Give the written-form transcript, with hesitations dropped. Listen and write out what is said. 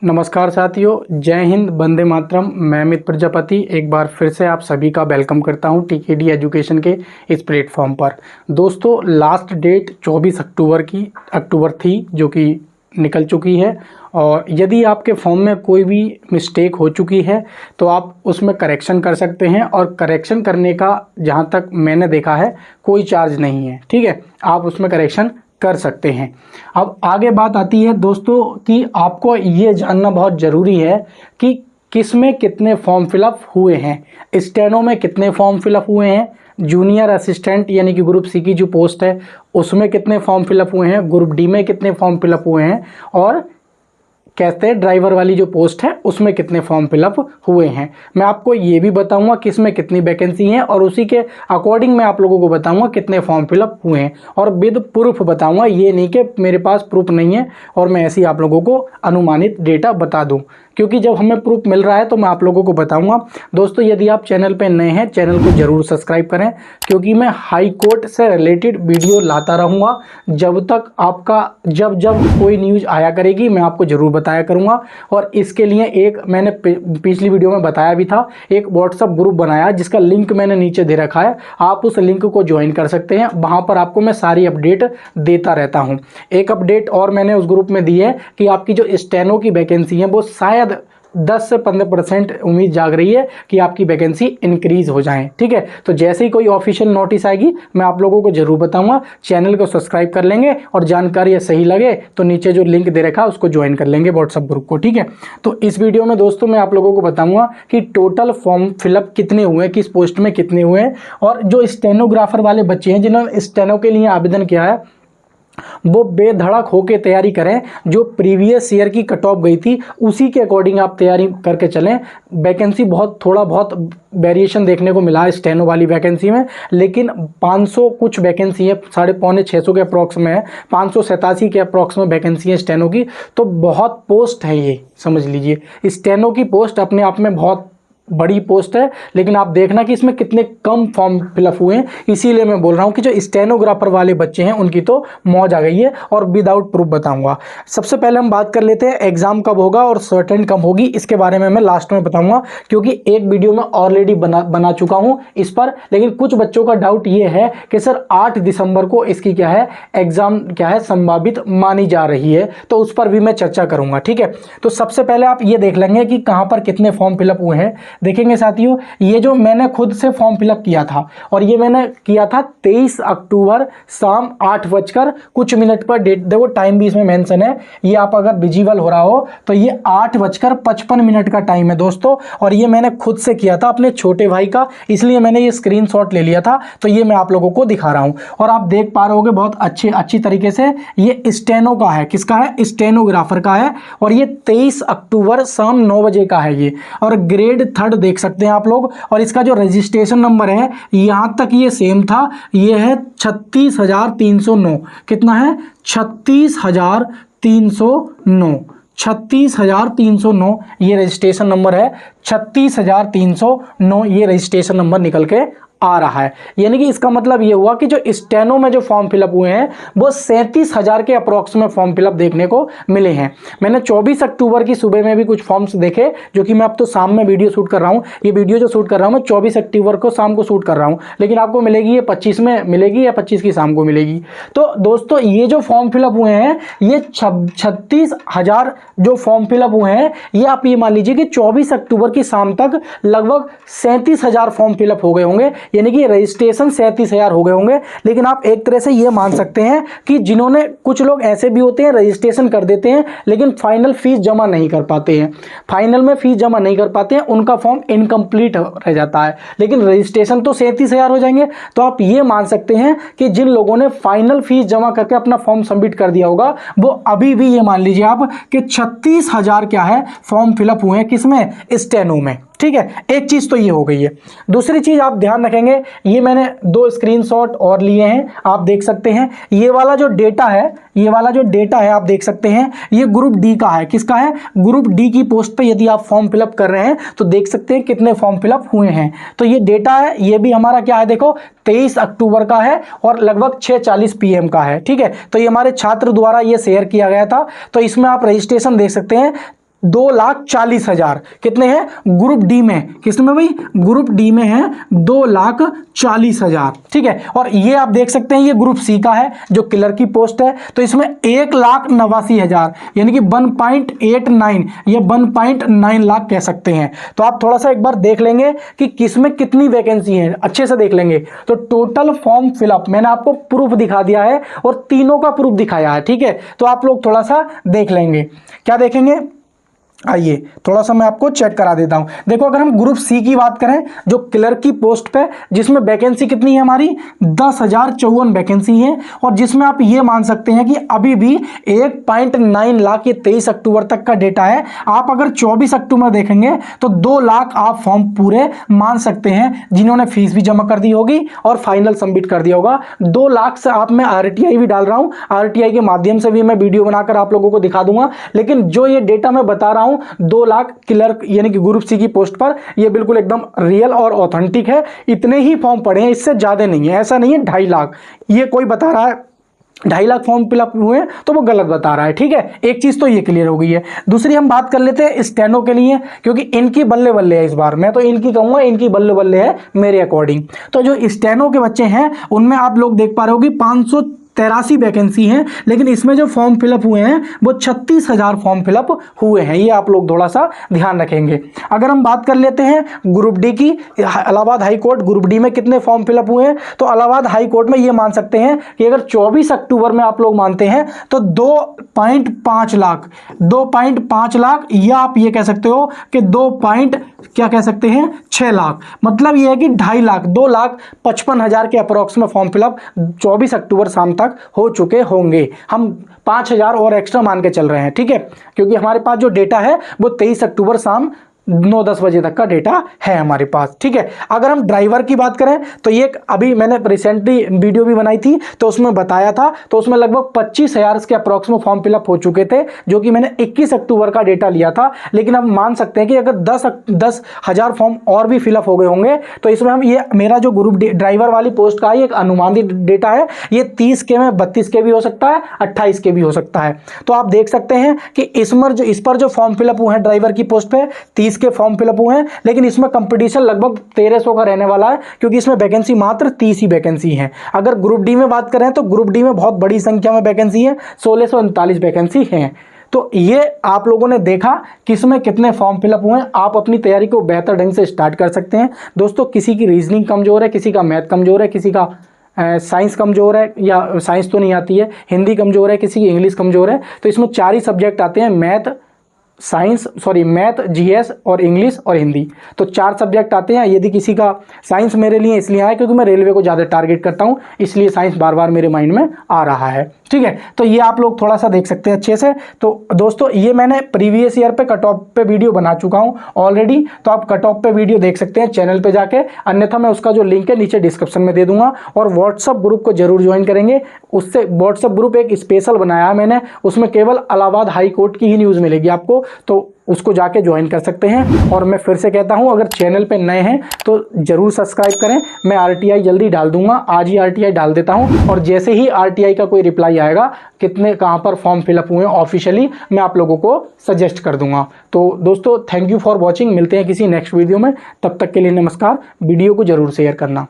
नमस्कार साथियों, जय हिंद, वंदे मातरम। मैं अमित प्रजापति एक बार फिर से आप सभी का वेलकम करता हूं टीकेडी एजुकेशन के इस प्लेटफॉर्म पर। दोस्तों, लास्ट डेट 24 अक्टूबर थी, जो कि निकल चुकी है। और यदि आपके फॉर्म में कोई भी मिस्टेक हो चुकी है तो आप उसमें करेक्शन कर सकते हैं, और करेक्शन करने का जहां तक मैंने देखा है कोई चार्ज नहीं है। ठीक है, आप उसमें करेक्शन कर सकते हैं। अब आगे बात आती है दोस्तों कि आपको ये जानना बहुत ज़रूरी है कि किस में कितने फॉर्म फिलअप हुए हैं। स्टेनो में कितने फॉर्म फिलअप हुए हैं, जूनियर असिस्टेंट यानी कि ग्रुप सी की जो पोस्ट है उसमें कितने फॉर्म फिलअप हुए हैं, ग्रुप डी में कितने फॉर्म फिलअप हुए हैं, और कहते हैं ड्राइवर वाली जो पोस्ट है उसमें कितने फॉर्म फिलअप हुए हैं। मैं आपको ये भी बताऊंगा किस में कितनी वैकेंसी है, और उसी के अकॉर्डिंग मैं आप लोगों को बताऊंगा कितने फॉर्म फिलअप हुए हैं, और विद प्रूफ बताऊंगा। ये नहीं कि मेरे पास प्रूफ नहीं है और मैं ऐसे ही आप लोगों को अनुमानित डेटा बता दूं, क्योंकि जब हमें प्रूफ मिल रहा है तो मैं आप लोगों को बताऊंगा। दोस्तों, यदि आप चैनल पर नए हैं, चैनल को जरूर सब्सक्राइब करें, क्योंकि मैं हाई कोर्ट से रिलेटेड वीडियो लाता रहूँगा। जब तक आपका जब कोई न्यूज़ आया करेगी मैं आपको ज़रूर बताया करूँगा। और इसके लिए एक मैंने पिछली वीडियो में बताया भी था, एक व्हाट्सअप ग्रुप बनाया जिसका लिंक मैंने नीचे दे रखा है। आप उस लिंक को ज्वाइन कर सकते हैं, वहाँ पर आपको मैं सारी अपडेट देता रहता हूँ। एक अपडेट और मैंने उस ग्रुप में दी है कि आपकी जो स्टेनो की वैकेंसी है वो शायद 10 से 15% उम्मीद जाग रही है कि आपकी वैकेंसी इंक्रीज हो जाए। ठीक है, तो जैसे ही कोई ऑफिशियल नोटिस आएगी मैं आप लोगों को जरूर बताऊंगा। चैनल को सब्सक्राइब कर लेंगे, और जानकारी सही लगे तो नीचे जो लिंक दे रखा है उसको ज्वाइन कर लेंगे व्हाट्सएप ग्रुप को। ठीक है, तो इस वीडियो में दोस्तों मैं आप लोगों को बताऊंगा कि टोटल फॉर्म फिलअप कितने हुए, किस पोस्ट में कितने हुए हैं, और जो स्टेनोग्राफर वाले बच्चे हैं जिन्होंने स्टेनो के लिए आवेदन किया है वो बेधड़क होकर तैयारी करें। जो प्रीवियस ईयर की कट ऑफ गई थी उसी के अकॉर्डिंग आप तैयारी करके चलें। वैकेंसी थोड़ा बहुत वेरिएशन देखने को मिला है स्टेनो वाली वैकेंसी में, लेकिन 500 कुछ वैकेंसी है, 550-600 के अप्रॉक्स में है, 587 के अप्रॉक्स में वैकेंसी है स्टेनो की। तो बहुत पोस्ट है, ये समझ लीजिए। स्टेनो की पोस्ट अपने आप में बहुत बड़ी पोस्ट है, लेकिन आप देखना कि इसमें कितने कम फॉर्म फिलअप हुए हैं। इसीलिए मैं बोल रहा हूं कि जो स्टेनोग्राफर वाले बच्चे हैं उनकी तो मौज आ गई है, और विदाउट प्रूफ बताऊंगा। सबसे पहले हम बात कर लेते हैं एग्जाम कब होगा और सर्टेन कब होगी। इसके बारे में मैं लास्ट में बताऊंगा, क्योंकि एक वीडियो में ऑलरेडी बना चुका हूं इस पर। लेकिन कुछ बच्चों का डाउट ये है कि सर 8 दिसंबर को इसकी क्या है एग्जाम क्या है संभावित मानी जा रही है, तो उस पर भी मैं चर्चा करूंगा। ठीक है, तो सबसे पहले आप ये देख लेंगे कि कहां पर कितने फॉर्म फिलअप हुए हैं। देखेंगे साथियों, ये जो मैंने खुद से फॉर्म फिलअप किया था, और ये मैंने किया था 23 अक्टूबर शाम 8:कुछ पर। डेट देखो, टाइम भी इसमें मेंशन है। ये आप अगर विजिबल हो रहा हो तो ये 8:55 का टाइम है दोस्तों, और ये मैंने खुद से किया था अपने छोटे भाई का, इसलिए मैंने ये स्क्रीनशॉट ले लिया था। तो ये मैं आप लोगों को दिखा रहा हूं, और आप देख पा रहे होगे बहुत अच्छी तरीके से। ये स्टेनो का है, किसका है? स्टेनोग्राफर का है, और ये 23 अक्टूबर शाम 9 बजे का है ये। और ग्रेड 3 देख सकते हैं आप लोग, और इसका जो रजिस्ट्रेशन नंबर है यहां तक ये सेम था, ये है 36,309। कितना है? 36,309। 36,309 ये रजिस्ट्रेशन नंबर है। 36,309 ये रजिस्ट्रेशन नंबर निकल के आ रहा है। यानी कि इसका मतलब ये हुआ कि जो स्टेनो में जो फॉर्म फिलअप हुए हैं वो 37,000 के अप्रॉक्स में फॉर्म फिलअप देखने को मिले हैं। मैंने 24 अक्टूबर की सुबह में भी कुछ फॉर्म्स देखे, जो कि मैं अब तो शाम में वीडियो शूट कर रहा हूं। ये वीडियो जो शूट कर रहा हूं मैं 24 अक्टूबर को शाम को शूट कर रहा हूं, लेकिन आपको मिलेगी ये 25 में मिलेगी, या 25 की शाम को मिलेगी। तो दोस्तों, ये जो फॉर्म फिलअप हुए हैं ये 36,000 जो फॉर्म फिलअप हुए हैं, ये आप ये मान लीजिए कि 24 अक्टूबर की शाम तक लगभग 37,000 फॉर्म फिलअप हो गए होंगे, यानी कि रजिस्ट्रेशन 37,000 हो गए होंगे। लेकिन आप एक तरह से ये मान सकते हैं कि जिन्होंने, कुछ लोग ऐसे भी होते हैं रजिस्ट्रेशन कर देते हैं लेकिन फाइनल फीस जमा नहीं कर पाते हैं, फाइनल में फीस जमा नहीं कर पाते हैं, उनका फॉर्म इनकम्प्लीट रह जाता है, लेकिन रजिस्ट्रेशन तो 37,000 हो जाएंगे। तो आप ये मान सकते हैं कि जिन लोगों ने फाइनल फीस जमा करके अपना फॉर्म सबमिट कर दिया होगा वो अभी भी, ये मान लीजिए आप कि 36,000 क्या है फॉर्म फिलअप हुए हैं, किसमें? स्टेनो में। ठीक है, एक चीज तो ये हो गई है। दूसरी चीज आप ध्यान रखेंगे, ये मैंने 2 स्क्रीनशॉट और लिए हैं, आप देख सकते हैं। ये वाला जो डेटा है, ये वाला जो डेटा है आप देख सकते हैं, ये ग्रुप डी का है। किसका है? ग्रुप डी की पोस्ट पे यदि आप फॉर्म फिलअप कर रहे हैं तो देख सकते हैं कितने फॉर्म फिलअप हुए हैं। तो ये डेटा है, ये भी हमारा क्या है, देखो 23 अक्टूबर का है और लगभग 6:40 PM का है। ठीक है, तो ये हमारे छात्र द्वारा ये शेयर किया गया था। तो इसमें आप रजिस्ट्रेशन देख सकते हैं 2,40,000। कितने हैं ग्रुप डी में, किसमें भाई, ग्रुप डी में है 2,40,000। ठीक है, और ये आप देख सकते हैं ये ग्रुप सी का है जो क्लर्क की पोस्ट है, तो इसमें 1,89,000 यानी कि 1.89 या 1.9 लाख कह सकते हैं। तो आप थोड़ा सा एक बार देख लेंगे कि किसमें कितनी वैकेंसी है, अच्छे से देख लेंगे। तो टोटल फॉर्म फिलअप मैंने आपको प्रूफ दिखा दिया है और तीनों का प्रूफ दिखाया है। ठीक है, तो आप लोग थोड़ा सा देख लेंगे। क्या देखेंगे, आइए थोड़ा सा मैं आपको चेक करा देता हूं। देखो, अगर हम ग्रुप सी की बात करें जो क्लर्क की पोस्ट पे, जिसमें वैकेंसी कितनी है हमारी 10,054 वैकेंसी है, और जिसमें आप ये मान सकते हैं कि अभी भी 1.9 लाख, ये 23 अक्टूबर तक का डेटा है। आप अगर 24 अक्टूबर देखेंगे तो 2 लाख आप फॉर्म पूरे मान सकते हैं, जिन्होंने फीस भी जमा कर दी होगी और फाइनल सबमिट कर दिया होगा। 2 लाख से आप, मैं RTI भी डाल रहा हूं, RTI के माध्यम से भी मैं वीडियो बनाकर आप लोगों को दिखा दूंगा, लेकिन जो ये डेटा मैं बता रहा हूं 2 लाख क्लर्क यानी कि ग्रुप सी की पोस्ट पर, यह बिल्कुल एकदम रियल और ऑथेंटिक है। इतने ही फॉर्म पड़े हैं, इससे ज्यादा नहीं है। ऐसा नहीं है 2.5 लाख, ये कोई बता रहा है 2.5 लाख फॉर्म फिलअप हुए तो वो गलत बता रहा है। ठीक है, एक चीज तो ये क्लियर हो गई है। दूसरी हम बात कर लेते हैं स्टेनो के लिए, क्योंकि इनकी बल्ले बल्ले है इस बार, मैं तो इनकी कहूंगा, इनकी बल्ले बल्ले है मेरे अकॉर्डिंग। तो जो स्टेनो के बच्चे हैं उनमें आप लोग देख पा रहे हो कि 583 वैकेंसी हैं, लेकिन इसमें जो फॉर्म फिलअप हुए हैं वो 36,000 फॉर्म फिलअप हुए हैं। ये आप लोग थोड़ा सा ध्यान रखेंगे। अगर हम बात कर लेते हैं ग्रुप डी की, Allahabad high court group D में कितने फॉर्म फिलअप हुए हैं, तो इलाहाबाद हाई कोर्ट में ये मान सकते हैं कि अगर 24 अक्टूबर में आप लोग मानते हैं तो 2.5 लाख, 2.5 लाख, या आप ये कह सकते हो कि 6 लाख, मतलब ये है कि 2.5 लाख, 2,55,000 के अप्रोक्स में फॉर्म फिलअप 24 अक्टूबर शाम तक हो चुके होंगे। हम 5,000 और एक्स्ट्रा मान के चल रहे हैं। ठीक है, क्योंकि हमारे पास जो डेटा है वो 23 अक्टूबर शाम 9-10 बजे तक का डेटा है हमारे पास। ठीक है, अगर हम ड्राइवर की बात करें तो ये अभी मैंने रिसेंटली वीडियो भी बनाई थी तो उसमें बताया था, तो उसमें लगभग 25,000 के अप्रॉक्स में फॉर्म फिलअप हो चुके थे, जो कि मैंने 21 अक्टूबर का डेटा लिया था। लेकिन अब मान सकते हैं कि अगर 10,000 फॉर्म और भी फिलअप हो गए होंगे, तो इसमें हम, ये मेरा जो ग्रुप ड्राइवर वाली पोस्ट का एक अनुमानित डेटा है, ये 30 के में 32 के भी हो सकता है, 28 के भी हो सकता है। तो आप देख सकते हैं कि इस पर जो फॉर्म फिलअप हुए हैं ड्राइवर की पोस्ट पे 30 के फॉर्म फिलअप हुए हैं, लेकिन इसमें कंपटीशन लगभग 1300 का रहने वाला है, क्योंकि इसमें वैकेंसी मात्र 30 ही वैकेंसी है। अगर ग्रुप डी में बात करें तो ग्रुप डी में बहुत बड़ी संख्या में वैकेंसी है, 1639 वैकेंसी है। तो ये आप लोगों ने देखा किसमें कितने फॉर्म फिलअप हुए हैं। आप अपनी तैयारी को बेहतर ढंग से स्टार्ट कर सकते हैं। दोस्तों, किसी की रीजनिंग कमजोर है, किसी का मैथ कमजोर है, किसी का साइंस कमजोर है, या साइंस तो नहीं आती है, हिंदी कमजोर है, किसी की इंग्लिश कमजोर है, तो इसमें 4 ही सब्जेक्ट आते हैं, मैथ, GS और इंग्लिश और हिंदी। तो 4 सब्जेक्ट आते हैं। यदि किसी का साइंस मेरे लिए इसलिए आया क्योंकि मैं रेलवे को ज़्यादा टारगेट करता हूं, इसलिए साइंस बार बार मेरे माइंड में आ रहा है। ठीक है, तो ये आप लोग थोड़ा सा देख सकते हैं अच्छे से। तो दोस्तों, ये मैंने प्रीवियस ईयर पे कट ऑफ पे वीडियो बना चुका हूं ऑलरेडी, तो आप कट ऑफ पे वीडियो देख सकते हैं चैनल पे जाके, अन्यथा मैं उसका जो लिंक है नीचे डिस्क्रिप्शन में दे दूंगा। और व्हाट्सअप ग्रुप को जरूर ज्वाइन करेंगे। उससे व्हाट्सअप ग्रुप एक स्पेशल बनाया है मैंने, उसमें केवल इलाहाबाद हाई कोर्ट की ही न्यूज़ मिलेगी आपको, तो उसको जाके ज्वाइन कर सकते हैं। और मैं फिर से कहता हूं, अगर चैनल पे नए हैं तो जरूर सब्सक्राइब करें। मैं RTI जल्दी डाल दूंगा, आज ही RTI डाल देता हूं, और जैसे ही RTI का कोई रिप्लाई आएगा कितने कहां पर फॉर्म फिलअप हुए हैं ऑफिशियली, मैं आप लोगों को सजेस्ट कर दूंगा। तो दोस्तों, थैंक यू फॉर वॉचिंग। मिलते हैं किसी नेक्स्ट वीडियो में, तब तक के लिए नमस्कार। वीडियो को जरूर शेयर करना।